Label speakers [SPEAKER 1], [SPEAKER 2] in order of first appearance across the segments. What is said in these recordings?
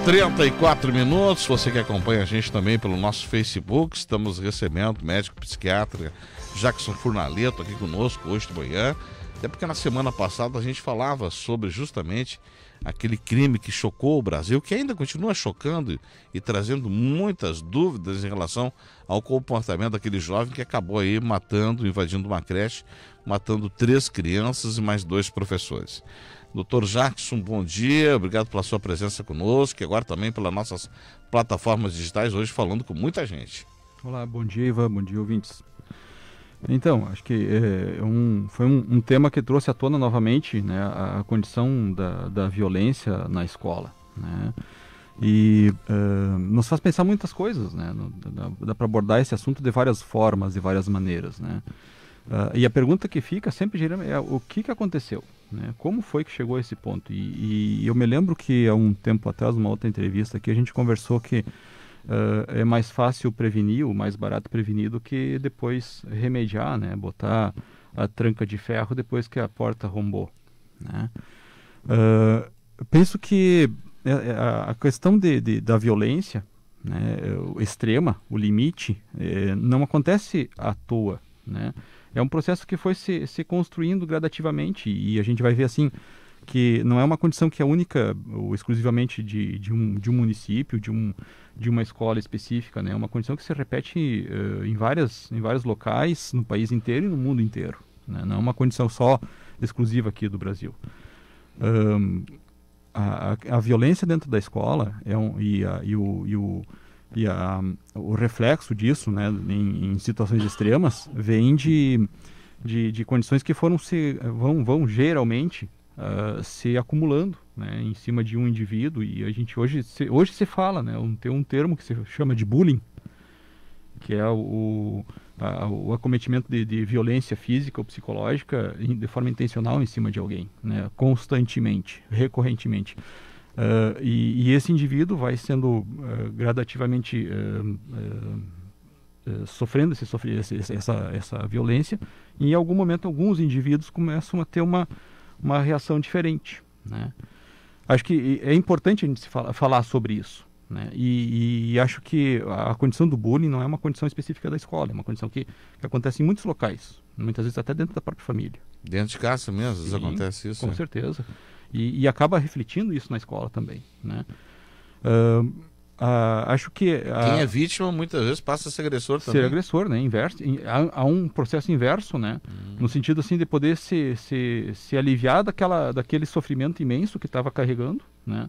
[SPEAKER 1] 8h34, você que acompanha a gente também pelo nosso Facebook, estamos recebendo o médico psiquiatra Jackson Furnaleto aqui conosco hoje de manhã, até porque na semana passada a gente falava sobre justamente aquele crime que chocou o Brasil, que ainda continua chocando e trazendo muitas dúvidas em relação ao comportamento daquele jovem que acabou aí invadindo uma creche, matando 3 crianças e mais 2 professores. Doutor Jackson, bom dia, obrigado pela sua presença conosco e agora também pelas nossas plataformas digitais, hoje falando com muita gente.
[SPEAKER 2] Olá, bom dia, Ivan, bom dia, ouvintes. Então, acho que foi um tema que trouxe à tona novamente, né, a condição da violência na escola, né, e nos faz pensar muitas coisas, né, dá para abordar esse assunto de várias formas e várias maneiras, né, e a pergunta que fica sempre girando é o que aconteceu, né, como foi que chegou a esse ponto, e eu me lembro que há um tempo atrás, numa outra entrevista aqui, a gente conversou que é mais fácil prevenir, o mais barato prevenir do que depois remediar, né? Botar a tranca de ferro depois que a porta arrombou, né? Penso que a questão da violência, né, extrema, o limite, não acontece à toa, né? É um processo que foi se construindo gradativamente e a gente vai ver assim que não é uma condição que é única ou exclusivamente de um município, de uma escola específica, né? É uma condição que se repete em vários locais, no país inteiro e no mundo inteiro, né? Não é uma condição só exclusiva aqui do Brasil. A violência dentro da escola o reflexo disso, né, em situações extremas, vem de condições que vão geralmente se acumulando, né, em cima de um indivíduo, e a gente hoje se fala, né, tem um termo que se chama de bullying, que é o acometimento de violência física ou psicológica de forma intencional em cima de alguém, né, constantemente, recorrentemente. E esse indivíduo vai sendo gradativamente sofrendo essa violência, e em algum momento alguns indivíduos começam a ter uma reação diferente, né? Acho que é importante a gente falar sobre isso, né? E acho que a condição do bullying não é uma condição específica da escola, é uma condição que acontece em muitos locais, muitas vezes até dentro da própria família.
[SPEAKER 1] Dentro de casa mesmo, às vezes acontece isso.
[SPEAKER 2] Com certeza. E acaba refletindo isso na escola também, né? Acho que
[SPEAKER 1] quem é vítima muitas vezes passa a ser agressor também.
[SPEAKER 2] Ser agressor, né? Inverso, há um processo inverso, né? No sentido assim de poder se aliviar daquele sofrimento imenso que estava carregando, né?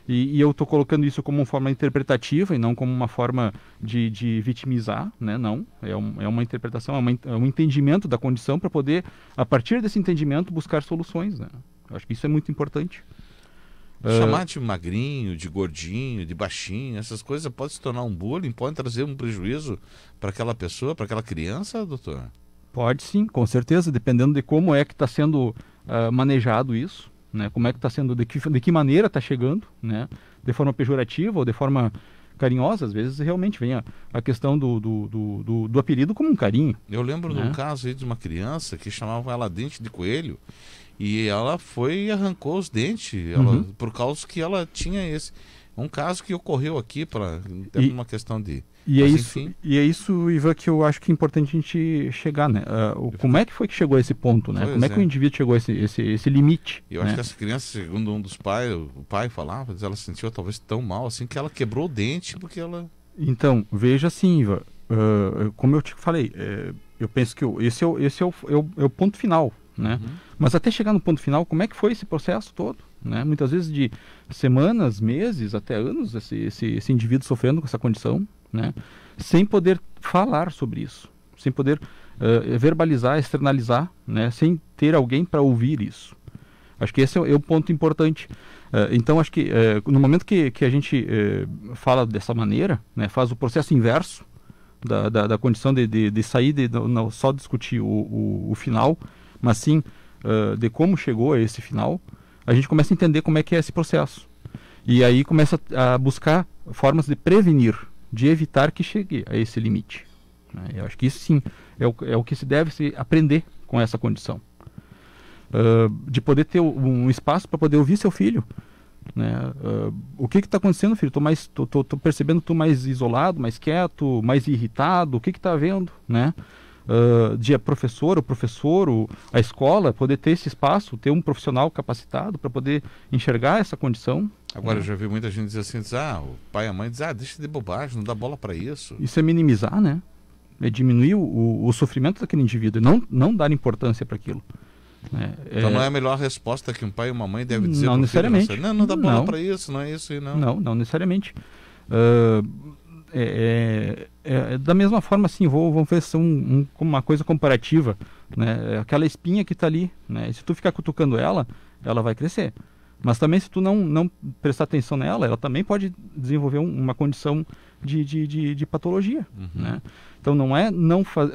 [SPEAKER 2] E eu estou colocando isso como uma forma interpretativa e não como uma forma de vitimizar, né? Não, é uma interpretação, é um entendimento da condição para poder, a partir desse entendimento, buscar soluções, né? Acho que isso é muito importante.
[SPEAKER 1] Chamar de magrinho, de gordinho, de baixinho, essas coisas pode se tornar um bullying, pode trazer um prejuízo para aquela pessoa, para aquela criança, doutor?
[SPEAKER 2] Pode sim, com certeza, dependendo de como é que está sendo manejado isso, né? Como é que está sendo, de que maneira está chegando, né? De forma pejorativa ou de forma carinhosa, às vezes realmente vem a questão do apelido como um carinho.
[SPEAKER 1] Eu lembro de um caso aí de uma criança que chamavam ela dente de coelho, e ela foi e arrancou os dentes, por causa que ela tinha um caso que ocorreu aqui para uma questão de...
[SPEAKER 2] E é isso, Ivan, que eu acho que é importante a gente chegar, né? Como é que foi que chegou a esse ponto, né? Como é que o indivíduo chegou a esse limite?
[SPEAKER 1] Eu acho que essa criança, segundo um dos pais, o pai falava, ela se sentiu talvez tão mal assim que ela quebrou o dente porque ela...
[SPEAKER 2] Então, veja assim, Ivan, como eu te falei, eu penso que esse é o ponto final, né? Mas até chegar no ponto final, como é que foi esse processo todo, né? Muitas vezes de semanas, meses, até anos, esse indivíduo sofrendo com essa condição, né? Sem poder falar sobre isso, sem poder verbalizar, externalizar, né? Sem ter alguém para ouvir isso. Acho que esse é o ponto importante. Então, acho que no momento que a gente fala dessa maneira, né? Faz o processo inverso da condição de sair, não só discutir o final, mas sim de como chegou a esse final, a gente começa a entender como é que é esse processo. E aí começa a buscar formas de prevenir, de evitar que chegue a esse limite, né? Eu acho que isso sim é o que se deve aprender com essa condição. De poder ter um espaço para poder ouvir seu filho, né? O que está acontecendo, filho? Tô percebendo tu mais isolado, mais quieto, mais irritado. O que está havendo, né? De a professor, a escola poder ter esse espaço, ter um profissional capacitado para poder enxergar essa condição.
[SPEAKER 1] Agora, eu já vi muita gente dizer assim, o pai e a mãe dizem, deixa de bobagem, não dá bola para isso.
[SPEAKER 2] Isso é minimizar, né? É diminuir o sofrimento daquele indivíduo e não dar importância para aquilo.
[SPEAKER 1] Então não é a melhor resposta que um pai e uma mãe devem dizer?
[SPEAKER 2] Não necessariamente.
[SPEAKER 1] Filho, não dá bola para isso, não é isso aí, não.
[SPEAKER 2] Não necessariamente. Da mesma forma, assim, vamos ver uma coisa comparativa, né? Aquela espinha que está ali, né? Se tu ficar cutucando ela vai crescer. Mas também se tu não prestar atenção nela, ela também pode desenvolver uma condição de patologia, né? Então não é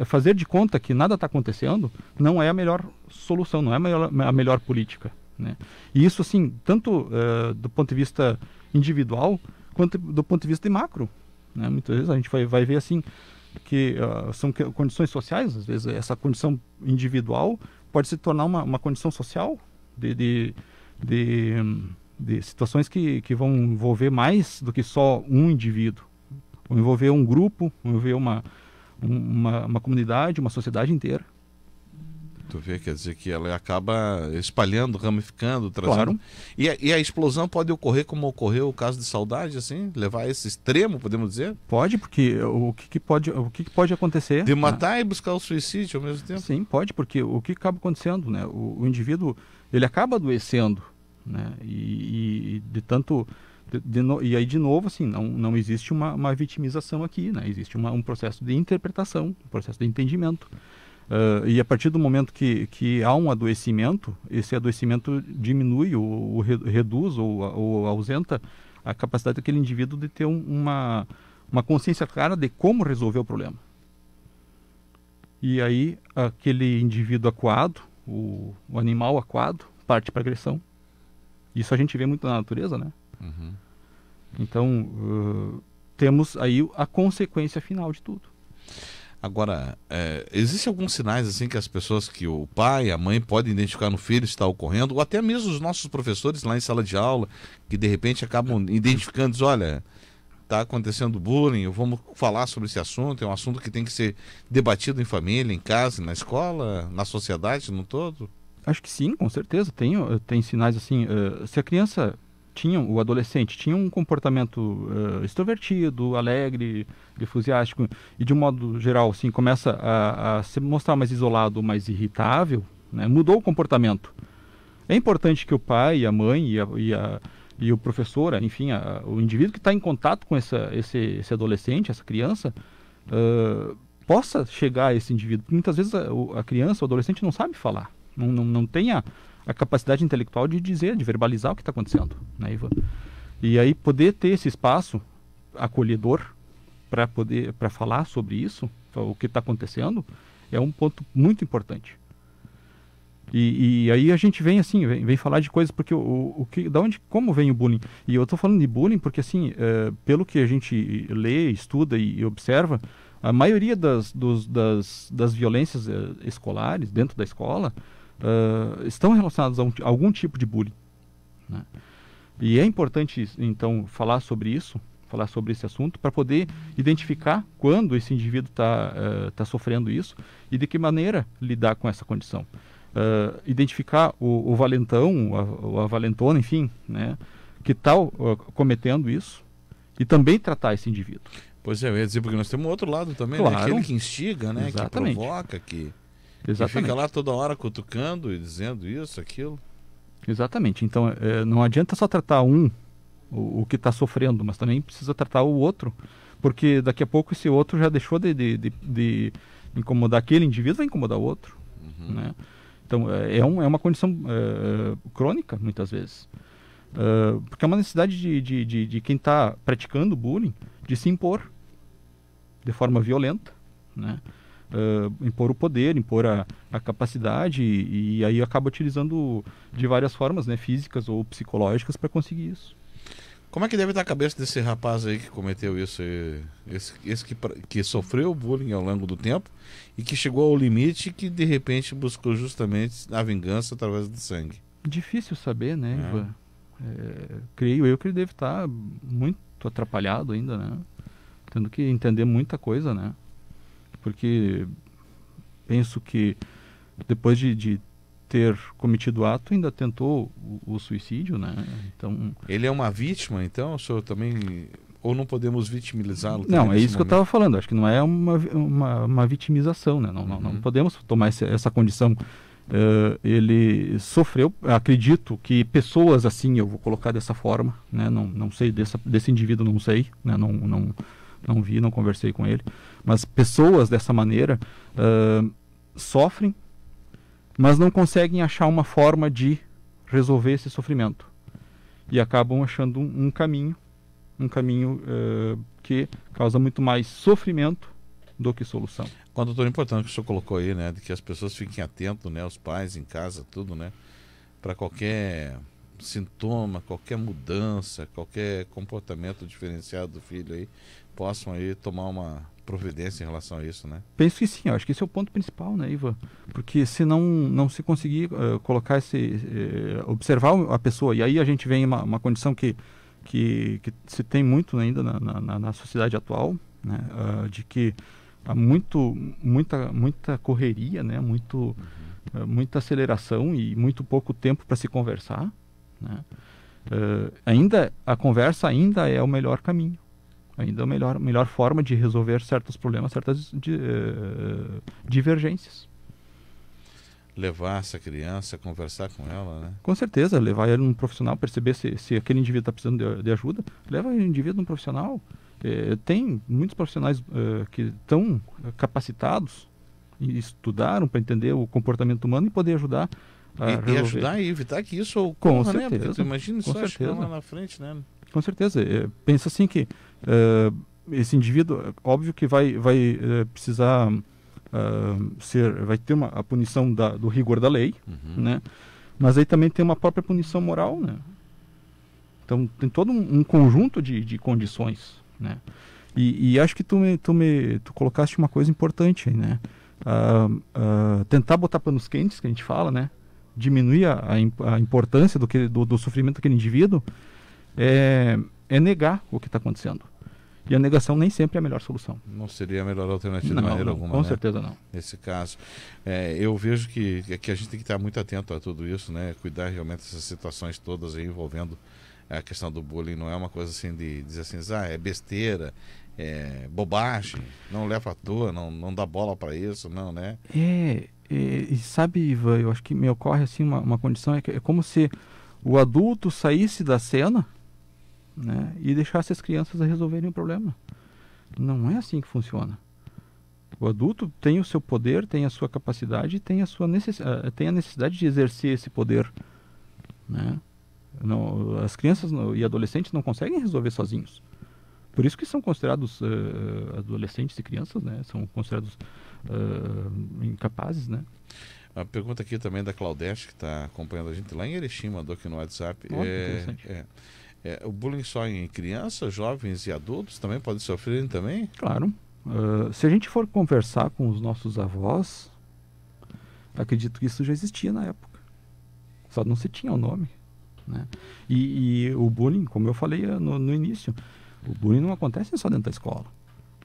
[SPEAKER 2] fazer de conta que nada está acontecendo, não é a melhor solução, não é a melhor política, né? E isso, assim, tanto do ponto de vista individual, quanto do ponto de vista de macro, né? Muitas vezes a gente vai ver assim que são condições sociais, às vezes essa condição individual pode se tornar uma condição social de situações que vão envolver mais do que só um indivíduo, vão envolver um grupo, vão envolver uma comunidade, uma sociedade inteira.
[SPEAKER 1] Tu vê, quer dizer que ela acaba espalhando, ramificando, trazendo...
[SPEAKER 2] Claro.
[SPEAKER 1] E a explosão pode ocorrer como ocorreu o caso de Saudade, assim? Levar a esse extremo, podemos dizer?
[SPEAKER 2] Pode, porque o que pode acontecer...
[SPEAKER 1] De matar e buscar o suicídio ao mesmo tempo?
[SPEAKER 2] Sim, pode, porque o que acaba acontecendo, né? O indivíduo, ele acaba adoecendo, né? E aí, de novo, assim, não existe uma vitimização aqui, né? Existe um processo de interpretação, um processo de entendimento. E a partir do momento que há um adoecimento, esse adoecimento diminui ou reduz ou ausenta a capacidade daquele indivíduo de ter uma consciência clara de como resolver o problema. E aí aquele indivíduo acuado, o animal acuado, parte para agressão. Isso a gente vê muito na natureza, né? Então, temos aí a consequência final de tudo.
[SPEAKER 1] Agora, existem alguns sinais assim que as pessoas, que o pai, a mãe podem identificar no filho está ocorrendo, ou até mesmo os nossos professores lá em sala de aula, que de repente acabam identificando, dizem, olha, está acontecendo bullying, vamos falar sobre esse assunto, é um assunto que tem que ser debatido em família, em casa, na escola, na sociedade no todo?
[SPEAKER 2] Acho que sim, com certeza. Tem sinais assim, se a criança o adolescente tinha um comportamento extrovertido, alegre, efusiástico, e de um modo geral assim, começa a se mostrar mais isolado, mais irritável, né? Mudou o comportamento. É importante que o pai, a mãe e o professor, enfim, o indivíduo que está em contato com esse adolescente, essa criança, possa chegar a esse indivíduo. Porque muitas vezes a criança, o adolescente não sabe falar, não tem a capacidade intelectual de dizer, de verbalizar o que está acontecendo, né, Ivan? E aí poder ter esse espaço acolhedor para falar sobre isso, o que está acontecendo, é um ponto muito importante. E aí a gente vem assim, vem falar de coisas, porque como vem o bullying? E eu estou falando de bullying porque assim, pelo que a gente lê, estuda e observa, a maioria das violências escolares dentro da escola estão relacionadas a algum tipo de bullying, né? E é importante, então, falar sobre isso, falar sobre esse assunto, para poder identificar quando esse indivíduo está sofrendo isso e de que maneira lidar com essa condição. Identificar o valentão, a valentona, enfim, né, que está cometendo isso, e também tratar esse indivíduo.
[SPEAKER 1] Pois é, eu ia dizer, porque nós temos um outro lado também,
[SPEAKER 2] claro,
[SPEAKER 1] né? Aquele que instiga, né?
[SPEAKER 2] Exatamente.
[SPEAKER 1] Que provoca, que
[SPEAKER 2] Exatamente.
[SPEAKER 1] fica lá toda hora cutucando e dizendo isso, aquilo.
[SPEAKER 2] Exatamente. Então, não adianta só tratar o que está sofrendo, mas também precisa tratar o outro, porque daqui a pouco esse outro já deixou de incomodar aquele indivíduo, vai incomodar o outro, né? Então, é uma condição crônica, muitas vezes. Porque é uma necessidade de quem está praticando bullying de se impor de forma violenta, né? Impor o poder, impor a capacidade, e aí acaba utilizando de várias formas, né, físicas ou psicológicas, para conseguir isso.
[SPEAKER 1] Como é que deve estar a cabeça desse rapaz aí que cometeu isso, esse que sofreu bullying ao longo do tempo e que chegou ao limite, que de repente buscou justamente a vingança através do sangue?
[SPEAKER 2] Difícil saber, né, Ivan? creio eu que ele deve estar muito atrapalhado ainda, né? Tendo que entender muita coisa, né? Porque penso que depois de ter cometido o ato, ainda tentou o suicídio, né? Então...
[SPEAKER 1] Ele é uma vítima, então? O senhor também... Ou não podemos vitimizá-lo?
[SPEAKER 2] Não, é isso que eu estava falando. Acho que não é uma vitimização, né? Não podemos tomar essa condição. Ele sofreu, acredito que pessoas assim, eu vou colocar dessa forma, né? Não sei, desse indivíduo não sei, né? Não vi, não conversei com ele. Mas pessoas dessa maneira sofrem, mas não conseguem achar uma forma de resolver esse sofrimento. E acabam achando um caminho que causa muito mais sofrimento do que solução.
[SPEAKER 1] Quando tão importante que o senhor colocou aí, né, de que as pessoas fiquem atentos, né, os pais em casa, tudo, né, para qualquer sintoma, qualquer mudança, qualquer comportamento diferenciado do filho aí, possam aí tomar uma providência em relação a isso, né?
[SPEAKER 2] Penso que sim, acho que esse é o ponto principal, né, Ivan? Porque se não se conseguir colocar observar a pessoa, e aí a gente vem em uma condição que se tem muito ainda na sociedade atual, né, de que há muita correria, né, muita aceleração e muito pouco tempo para se conversar, né? A conversa ainda é o melhor caminho, ainda é a melhor forma de resolver certos problemas, certas divergências.
[SPEAKER 1] Levar essa criança, conversar com ela, né?
[SPEAKER 2] Com certeza, levar ele num profissional, perceber se aquele indivíduo está precisando de ajuda, leva o indivíduo num profissional. Tem muitos profissionais que estão capacitados e estudaram para entender o comportamento humano e poder ajudar
[SPEAKER 1] e ajudar e evitar que isso
[SPEAKER 2] ocorra,
[SPEAKER 1] com
[SPEAKER 2] certeza,
[SPEAKER 1] né? Porque imagina só chegar lá
[SPEAKER 2] certeza.
[SPEAKER 1] na frente, né?
[SPEAKER 2] Com certeza. Pensa assim que esse indivíduo, óbvio que vai precisar vai ter a punição do rigor da lei, né? Mas aí também tem uma própria punição moral, né? Então tem todo um conjunto de condições, né? E acho que tu colocaste uma coisa importante aí, né? Tentar botar panos quentes, que a gente fala, né? Diminuir a importância do sofrimento daquele indivíduo é negar o que está acontecendo. E a negação nem sempre é a melhor solução.
[SPEAKER 1] Não seria a melhor alternativa de maneira alguma,
[SPEAKER 2] com
[SPEAKER 1] né?
[SPEAKER 2] certeza não.
[SPEAKER 1] Nesse caso. Eu vejo que a gente tem que estar muito atento a tudo isso, né? Cuidar realmente dessas situações todas aí envolvendo a questão do bullying. Não é uma coisa assim de dizer assim, é besteira, é bobagem, não leva à toa, não dá bola para isso, não, né?
[SPEAKER 2] E sabe, Ivan, eu acho que me ocorre assim uma condição, é como se o adulto saísse da cena, né, e deixasse as crianças a resolverem o problema. Não é assim que funciona. O adulto tem o seu poder, tem a sua capacidade, tem a necessidade de exercer esse poder, né? As crianças e adolescentes não conseguem resolver sozinhos. Por isso que são considerados adolescentes e crianças, né? São considerados incapazes, né?
[SPEAKER 1] A pergunta aqui também da Claudete, que está acompanhando a gente lá em Erechim, mandou aqui no WhatsApp.
[SPEAKER 2] Interessante.
[SPEAKER 1] O bullying só em crianças, jovens e adultos também podem sofrer também?
[SPEAKER 2] Claro. Se a gente for conversar com os nossos avós, acredito que isso já existia na época. Só não se tinha o nome, né? E o bullying, como eu falei no início, o bullying não acontece só dentro da escola,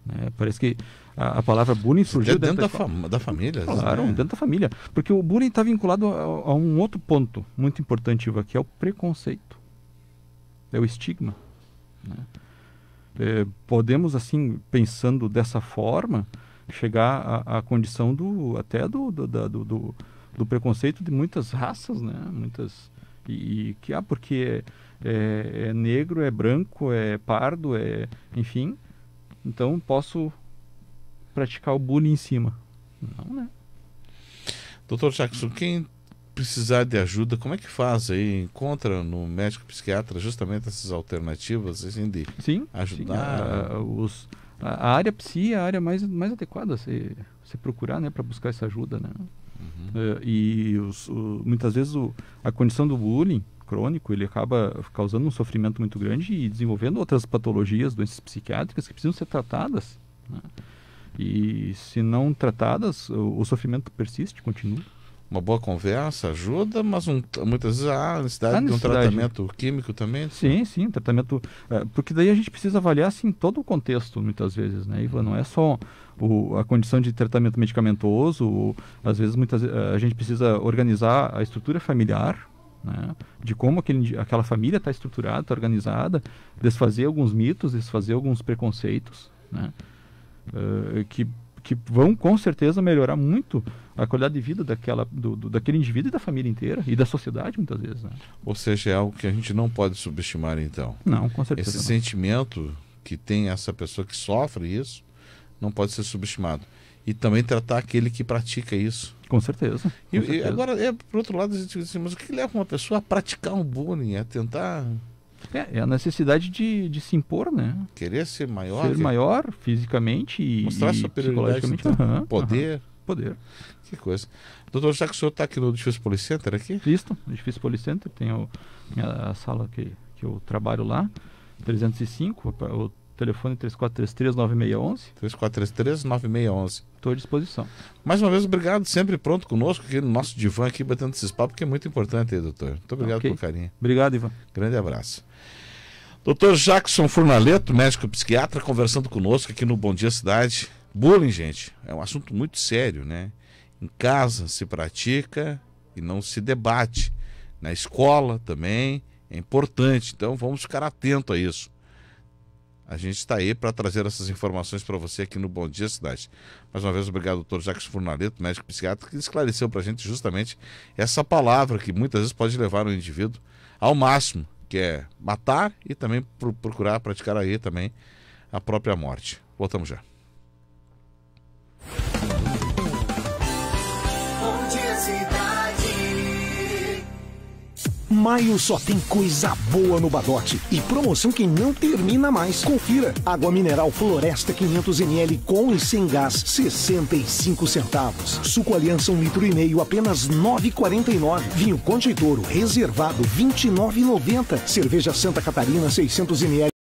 [SPEAKER 2] né? Parece que a palavra bullying surgiu dentro
[SPEAKER 1] da família.
[SPEAKER 2] Claro,
[SPEAKER 1] né?
[SPEAKER 2] dentro da família. Porque o bullying está vinculado a um outro ponto muito importante, Iva, que é o preconceito. É o estigma, né? Podemos, assim, pensando dessa forma, chegar à condição do preconceito de muitas raças, né? Porque é negro, é branco, é pardo, enfim, então posso praticar o bullying em cima. Não, né?
[SPEAKER 1] Doutor Jackson, quem precisar de ajuda, como é que faz aí? Encontra no médico psiquiatra justamente essas alternativas assim, de ajudar?
[SPEAKER 2] Sim, a área psi é a área mais adequada a você procurar, né, para buscar essa ajuda, né? Muitas vezes a condição do bullying crônico, ele acaba causando um sofrimento muito grande e desenvolvendo outras patologias, doenças psiquiátricas que precisam ser tratadas, né? E se não tratadas, o sofrimento persiste, continua.
[SPEAKER 1] Uma boa conversa ajuda, mas muitas vezes há necessidade de um tratamento químico também?
[SPEAKER 2] Sim, sim, tratamento... porque daí a gente precisa avaliar assim, todo o contexto, muitas vezes, né, Ivan? Não é só a condição de tratamento medicamentoso, às vezes a gente precisa organizar a estrutura familiar, né, de como aquela família está estruturada, está organizada, desfazer alguns mitos, desfazer alguns preconceitos, né, que vão com certeza melhorar muito a qualidade de vida daquele indivíduo e da família inteira e da sociedade muitas vezes, né?
[SPEAKER 1] Ou seja, é algo que a gente não pode subestimar então.
[SPEAKER 2] Não, com certeza.
[SPEAKER 1] Esse sentimento que tem essa pessoa que sofre isso não pode ser subestimado. E também tratar aquele que pratica isso.
[SPEAKER 2] Com certeza.
[SPEAKER 1] E agora, por outro lado, a gente diz assim, mas o que leva uma pessoa a praticar um bullying, a tentar...
[SPEAKER 2] É a necessidade de se impor, né?
[SPEAKER 1] Querer ser maior.
[SPEAKER 2] Ser maior fisicamente e psicologicamente.
[SPEAKER 1] Então, poder.
[SPEAKER 2] Poder.
[SPEAKER 1] Que coisa. Doutor, já que o senhor está aqui no Edifício Policenter aqui?
[SPEAKER 2] Isso, no Edifício Policenter, tem a sala que eu trabalho lá, 305, o telefone 3433-9611.
[SPEAKER 1] 3433-9611.
[SPEAKER 2] Estou à disposição.
[SPEAKER 1] Mais uma vez, obrigado, sempre pronto conosco aqui no nosso divã, aqui batendo esses papos, que é muito importante aí, doutor. Muito obrigado pelo carinho.
[SPEAKER 2] Obrigado, Ivan.
[SPEAKER 1] Grande abraço. Doutor Jackson Furnaleto, médico psiquiatra, conversando conosco aqui no Bom Dia Cidade. Bullying, gente, é um assunto muito sério, né? Em casa se pratica e não se debate. Na escola também é importante, então vamos ficar atentos a isso. A gente está aí para trazer essas informações para você aqui no Bom Dia Cidade. Mais uma vez, obrigado, doutor Jackson Furnaleto, médico psiquiatra, que esclareceu para a gente justamente essa palavra que muitas vezes pode levar o indivíduo ao máximo, que é matar e também procurar praticar aí também a própria morte. Voltamos já.
[SPEAKER 3] Bom Dia Cidade.
[SPEAKER 4] Maio só tem coisa boa no Badote e promoção que não termina mais. Confira: água mineral Floresta 500 ml com e sem gás, 65 centavos. Suco Aliança 1,5 litro, apenas 9,49. Vinho Conde e Toro reservado, 29,90. Cerveja Santa Catarina 600 ml.